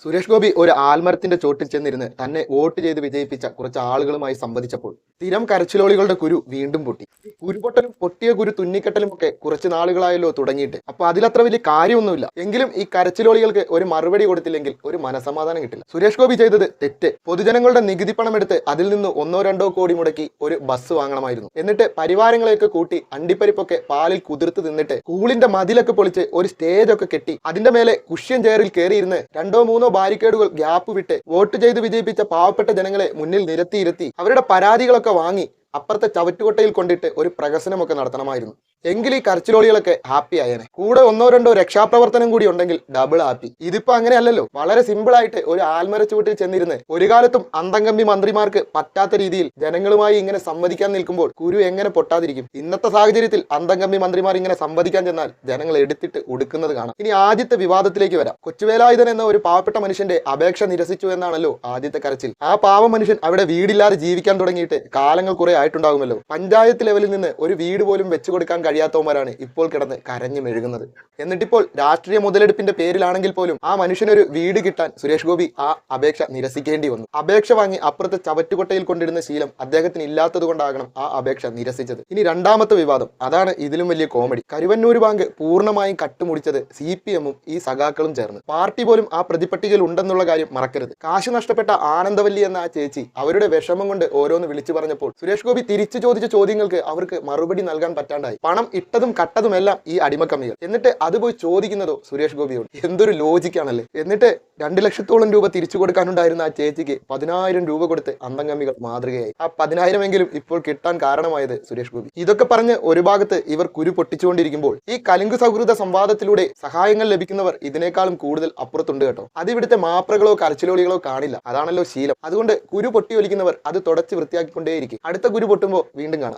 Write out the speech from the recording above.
സുരേഷ് ഗോപി ഒരു ആൽമരത്തിന്റെ ചോട്ടിൽ ചെന്നിരുന്ന് തന്നെ വോട്ട് ചെയ്ത് വിജയിപ്പിച്ച കുറച്ച് ആളുകളുമായി സംവദിച്ചപ്പോൾ സ്ഥിരം കരച്ചിലോളികളുടെ കുരു വീണ്ടും പൊട്ടി. കുരുപൊട്ടലും പൊട്ടിയ കുരു തുന്നിക്കെട്ടലും ഒക്കെ കുറച്ച് നാളുകളായല്ലോ തുടങ്ങിയിട്ട്. അപ്പൊ അതിലത്ര വലിയ കാര്യമൊന്നുമില്ല. എങ്കിലും ഈ കരച്ചിലോളികൾക്ക് ഒരു മറുപടി കൊടുത്തില്ലെങ്കിൽ ഒരു മനസമാധാനം കിട്ടില്ല. സുരേഷ് ഗോപി ചെയ്തത് തെറ്റ്. പൊതുജനങ്ങളുടെ നികുതി പണം എടുത്ത് അതിൽ നിന്ന് 1-2 കോടി മുടക്കി ഒരു ബസ് വാങ്ങണമായിരുന്നു. എന്നിട്ട് പരിവാരങ്ങളെയൊക്കെ കൂട്ടി അണ്ടിപ്പരിപ്പൊക്കെ പാലിൽ കുതിർത്ത് തിന്നിട്ട് സ്കൂളിന്റെ മതിലൊക്കെ പൊളിച്ച് ഒരു സ്റ്റേജ് ഒക്കെ കെട്ടി അതിന്റെ മേലെ കുഷ്യൻ ചെയറിൽ കയറിയിരുന്ന് 2-3 ബാരിക്കേഡുകൾ ഗ്യാപ്പ് വിട്ട് വോട്ട് ചെയ്ത് വിജയിപ്പിച്ച പാവപ്പെട്ട ജനങ്ങളെ മുന്നിൽ നിരത്തിയിരുത്തി അവരുടെ പരാതികളൊക്കെ വാങ്ങി അപ്പുറത്തെ ചവറ്റുകൊട്ടയിൽ കൊണ്ടിട്ട് ഒരു പ്രകസനമൊക്കെ നടത്തണമായിരുന്നു. എങ്കിൽ ഈ കരച്ചിലോളികളൊക്കെ ഹാപ്പി ആയേനെ. കൂടെ 1-2 രക്ഷാപ്രവർത്തനം കൂടി ഉണ്ടെങ്കിൽ ഡബിൾ ഹാപ്പി. ഇതിപ്പോ അങ്ങനെയല്ലല്ലോ. വളരെ സിമ്പിൾ ആയിട്ട് ഒരു ആൽമര ചുവട്ടിൽ ചെന്നിരുന്ന് ഒരു കാലത്തും അന്തംഗമ്പി മന്ത്രിമാർക്ക് പറ്റാത്ത രീതിയിൽ ജനങ്ങളുമായി ഇങ്ങനെ സംവദിക്കാൻ നിൽക്കുമ്പോൾ കുരു എങ്ങനെ പൊട്ടാതിരിക്കും? ഇന്നത്തെ സാഹചര്യത്തിൽ അന്തംഗമ്പി മന്ത്രിമാർ ഇങ്ങനെ സംവദിക്കാൻ ചെന്നാൽ ജനങ്ങൾ എടുത്തിട്ട് ഉടുക്കുന്നത് കാണാം. ഇനി ആദ്യത്തെ വിവാദത്തിലേക്ക് വരാം. കൊച്ചുവേലായുധൻ എന്ന ഒരു പാവപ്പെട്ട മനുഷ്യന്റെ അപേക്ഷ നിരസിച്ചു എന്നാണല്ലോ ആദ്യത്തെ കരച്ചിൽ. ആ പാവ മനുഷ്യൻ അവിടെ വീടില്ലാതെ ജീവിക്കാൻ തുടങ്ങിയിട്ട് കാലങ്ങൾ കുറെ ആയിട്ടുണ്ടാകുമല്ലോ. പഞ്ചായത്ത് ലെവലിൽ നിന്ന് ഒരു വീട് പോലും വെച്ചു കൊടുക്കാൻ കഴിയാത്തവന്മാരാണ് ഇപ്പോൾ കിടന്ന് കരഞ്ഞു മെഴുകുന്നത്. എന്നിട്ടിപ്പോൾ രാഷ്ട്രീയ മുതലെടുപ്പിന്റെ പേരിലാണെങ്കിൽ പോലും ആ മനുഷ്യനൊരു വീട് കിട്ടാൻ സുരേഷ് ഗോപി ആ അപേക്ഷ നിരസിക്കേണ്ടി വന്നു. അപേക്ഷ വാങ്ങി അപ്പുറത്തെ ചവറ്റുകൊട്ടയിൽ കൊണ്ടിരുന്ന ശീലം അദ്ദേഹത്തിന് ഇല്ലാത്തത് കൊണ്ടാകണം ആ അപേക്ഷ നിരസിച്ചത്. ഇനി രണ്ടാമത്തെ വിവാദം, അതാണ് ഇതിലും വലിയ കോമഡി. കരുവന്നൂർ ബാങ്ക് പൂർണ്ണമായും കട്ടുമുടിച്ചത് CPM-ഉം ഈ സഖാക്കളും ചേർന്ന്. പാർട്ടി പോലും ആ പ്രതിപട്ടികയിൽ ഉണ്ടെന്നുള്ള കാര്യം മറക്കരുത്. കാശ് നഷ്ടപ്പെട്ട ആനന്ദവല്ലി എന്ന ആ ചേച്ചി അവരുടെ വിഷമം കൊണ്ട് ഓരോന്ന് വിളിച്ചു പറഞ്ഞപ്പോൾ സുരേഷ് ഗോപി തിരിച്ചു ചോദിച്ച ചോദ്യങ്ങൾക്ക് അവർക്ക് മറുപടി നൽകാൻ പറ്റാണ്ടായി. പണം ഇട്ടതും കട്ടതുമെല്ലാം ഈ അടിമക്കമ്മികൾ. എന്നിട്ട് അത് പോയി ചോദിക്കുന്നതോ സുരേഷ് ഗോപിയോട്. എന്തൊരു ലോജിക്കാണല്ലേ. എന്നിട്ട് 2 ലക്ഷത്തോളം രൂപ തിരിച്ചു കൊടുക്കാനുണ്ടായിരുന്ന ആ ചേച്ചിക്ക് 10,000 രൂപ കൊടുത്ത് അന്തംഗമ്മികൾ മാതൃകയായി. ആ 10,000 എങ്കിലും ഇപ്പോൾ കിട്ടാൻ കാരണമായത് സുരേഷ് ഗോപി. ഇതൊക്കെ പറഞ്ഞ് ഒരു ഭാഗത്ത് ഇവർ കുരു പൊട്ടിച്ചുകൊണ്ടിരിക്കുമ്പോൾ ഈ കലിംഗ സൗഹൃദ സംവാദത്തിലൂടെ സഹായങ്ങൾ ലഭിക്കുന്നവർ ഇതിനേക്കാളും കൂടുതൽ അപ്പുറത്തുണ്ട് കേട്ടോ. അത് ഇവിടുത്തെ മാപ്രകളോ കരച്ചിലോളികളോ കാണില്ല. അതാണല്ലോ ശീലം. അതുകൊണ്ട് കുരു പൊട്ടി ഒലിക്കുന്നവർ അത് തുടച്ച് വൃത്തിയാക്കിക്കൊണ്ടേയിരിക്കും. അടുത്ത കുരു പൊട്ടുമ്പോൾ വീണ്ടും കാണാം.